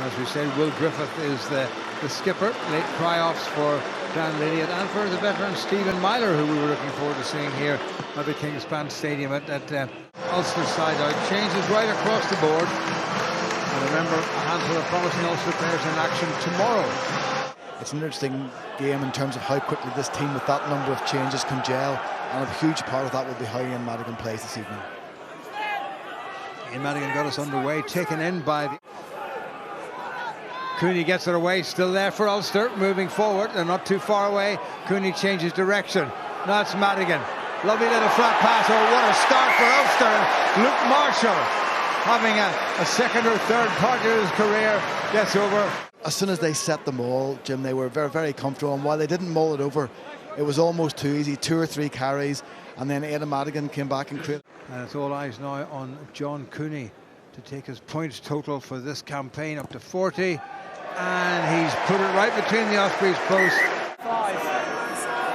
As we said, Will Griffith is the skipper. Late cry-offs for Dan Lydiot and for the veteran Stephen Myler, who we were looking forward to seeing here at the Kingspan Stadium at Ulster side out. Changes right across the board. And remember, a handful of promising Ulster players in action tomorrow. It's an interesting game in terms of how quickly this team with that number of changes can gel, and a huge part of that will be how Ian Madigan plays this evening. Ian Madigan got us underway, taken in by the... Cooney gets it away, still there for Ulster, moving forward. They're not too far away. Cooney changes direction. Now it's Madigan. Lovely little flat pass. Oh, what a start for Ulster. Luke Marshall, having a second or third part of his career, gets over. As soon as they set the maul, Jim, they were very, very comfortable. And while they didn't maul it over, it was almost too easy. 2 or 3 carries, and then Aidan Madigan came back and created. And it's all eyes now on John Cooney to take his points total for this campaign up to 40. And he's put it right between the Ospreys posts.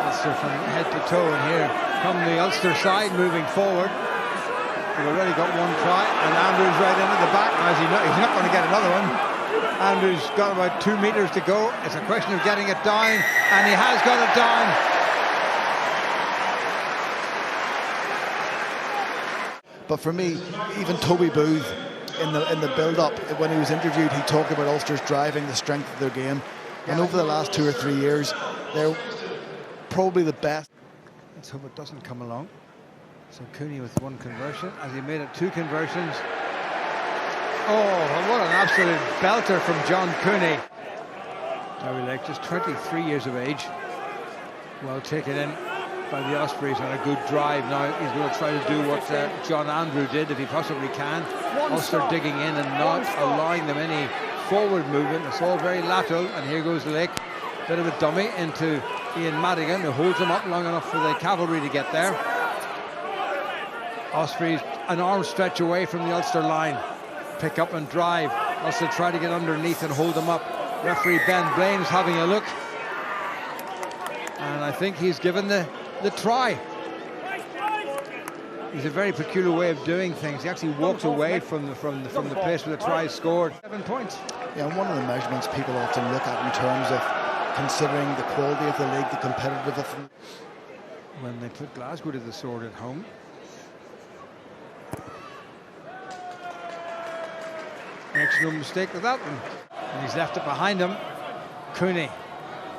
Ulster from head to toe, and here come the Ulster side moving forward. They've already got one try, and Andrews right into the back. Now, he's not going to get another one. Andrews got about 2 meters to go. It's a question of getting it down, and he has got it down. But for me, even Toby Booth, in the build-up, when he was interviewed, he talked about Ulster's driving, the strength of their game. And over the last 2 or 3 years, they're probably the best. Let's hope it doesn't come along. So Cooney with 1 conversion, as he made it 2 conversions. Oh, what an absolute belter from John Cooney. Derry Lake, just 23 years of age. Well taken in by the Ospreys on a good drive. Now he's going to try to do what John Andrew did, if he possibly can. Ulster digging in and not allowing them any forward movement. It's all very lateral, and here goes Lake. Bit of a dummy into Ian Madigan, who holds him up long enough for the cavalry to get there. Ospreys an arm stretch away from the Ulster line. Pick up and drive. Ulster try to get underneath and hold them up. Referee Ben Blaine's having a look, and I think he's given the try. It's a very peculiar way of doing things. He actually walks away from the place where the try is scored. 7 points. Yeah, and one of the measurements people often look at in terms of considering the quality of the league, the competitiveness. When they put Glasgow to the sword at home. Makes no mistake with that one. And he's left it behind him. Cooney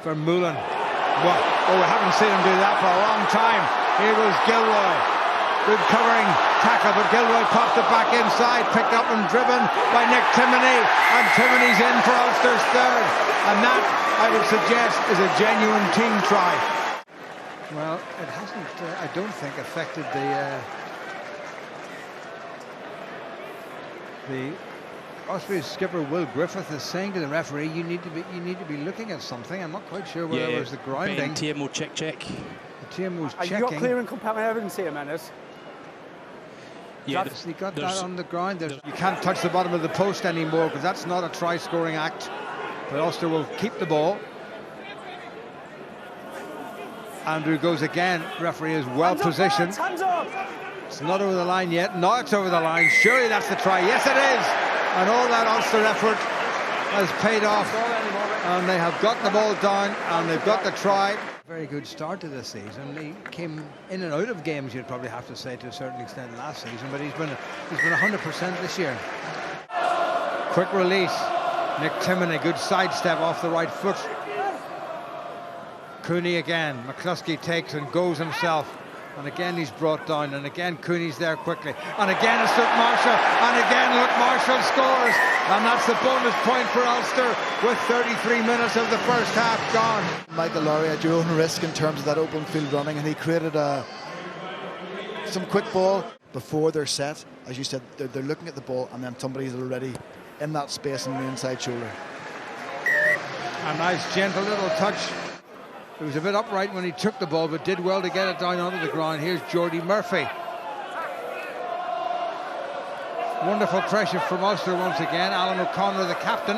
for Mullen. Oh, we haven't seen him do that for a long time. Here goes Gilroy. Good covering tackle, but Gilroy popped it back inside, picked up and driven by Nick Timoney, and Timoney's in for Ulster's 3rd. And that, I would suggest, is a genuine team try. Well, it hasn't, I don't think, affected the Ospreys skipper Will Griffith is saying to the referee, you need to be looking at something. I'm not quite sure whether it was the grounding. TMO check. The TMO's checking. You got clear and compelling evidence here, Menace. Yeah, he got that on the ground. You can't touch the bottom of the post anymore, because that's not a try-scoring act. But Ulster will keep the ball. Andrew goes again. Referee is well positioned. Hands up. It's not over the line yet. Now it's over the line. Surely that's the try. Yes, it is. And all that Ulster effort has paid off. And they have got the ball down, and they've got the try. Very good start to this season. He came in and out of games, you'd probably have to say, to a certain extent last season, but he's been 100% this year. Quick release. Nick Timoney, good sidestep off the right foot. Cooney again. McCluskey takes and goes himself. And again he's brought down, and again Cooney's there quickly, and again it's Luke Marshall, and again Luke Marshall scores, and that's the bonus point for Ulster with 33 minutes of the first half gone. Michael Lowry at your own risk in terms of that open field running, and he created some quick ball before they're set. As you said, they're looking at the ball, and then somebody's already in that space on the inside shoulder. A nice gentle little touch. It was a bit upright when he took the ball, but did well to get it down onto the ground. Here's Geordie Murphy. Wonderful pressure from Ulster once again. Alan O'Connor, the captain.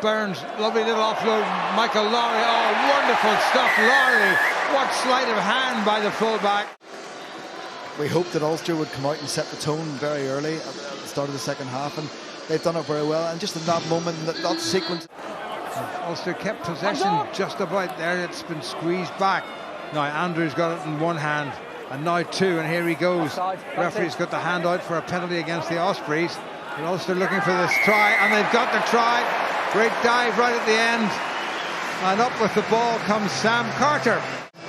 Burns, lovely little offload. Michael Lowry, oh, wonderful stuff. Lowry, what sleight of hand by the fullback. We hoped that Ulster would come out and set the tone very early at the start of the second half, and they've done it very well. And just in that moment, that sequence. Ulster kept possession just about there. It's been squeezed back. Now Andrew's got it in one hand, and now two, and here he goes. Referee's got the hand out for a penalty against the Ospreys. And Ulster looking for this try, and they've got the try. Great dive right at the end. And up with the ball comes Sam Carter.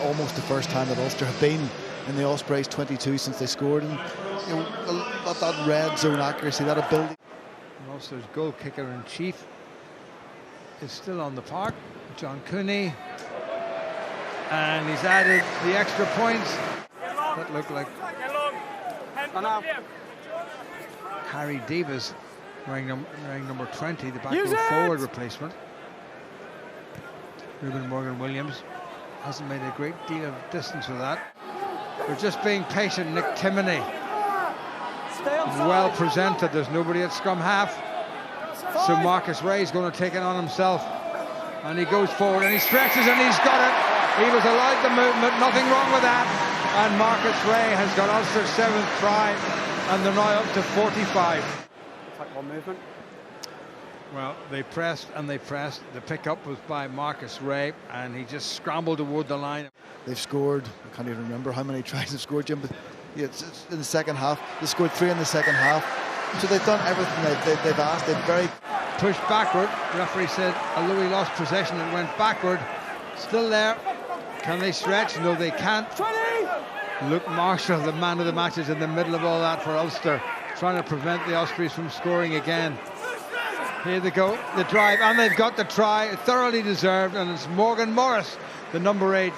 Almost the first time that Ulster have been in the Ospreys 22 since they scored. And you know, that red zone accuracy, that ability. And Ulster's goal kicker in chief is still on the park, John Cooney. And he's added the extra points. That looked like Harry Davis wearing number 20, the back row forward replacement. Ruben Morgan-Williams hasn't made a great deal of distance with that. They're just being patient. Nick Timoney well presented. There's nobody at scrum half, so Marcus Ray's going to take it on himself, and he goes forward and he stretches and he's got it. He was allowed the movement, nothing wrong with that, and Marcus Ray has got Ulster's 7th try, and they're now up to 45. Take one movement. Well, they pressed and they pressed. The pickup was by Marcus Ray, and he just scrambled toward the line. They've scored, I can't even remember how many tries they've scored, Jim, but yeah, it's in the second half. They scored 3 in the second half. So they've done everything they've asked. They've very pushed backward. The referee said, although he lost possession, it went backward. Still there. Can they stretch? No, they can't. 20! Luke Marshall, the man of the match, is in the middle of all that for Ulster, trying to prevent the Ospreys from scoring again. Here they go, the drive, and they've got the try, thoroughly deserved, and it's Morgan Morris, the number 8,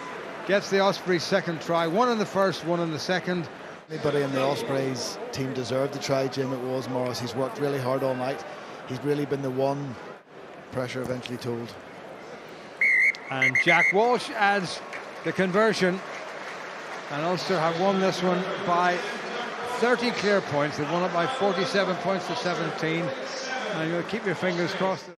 gets the Ospreys' 2nd try. 1 in the first, 1 in the second. Anybody in the Ospreys team deserved the try, Jim. It was Morris. He's worked really hard all night. He's really been the one. Pressure eventually told. And Jack Walsh adds the conversion, and Ulster have won this one by 30 clear points. They've won it by 47 points to 17. And you'll keep your fingers crossed.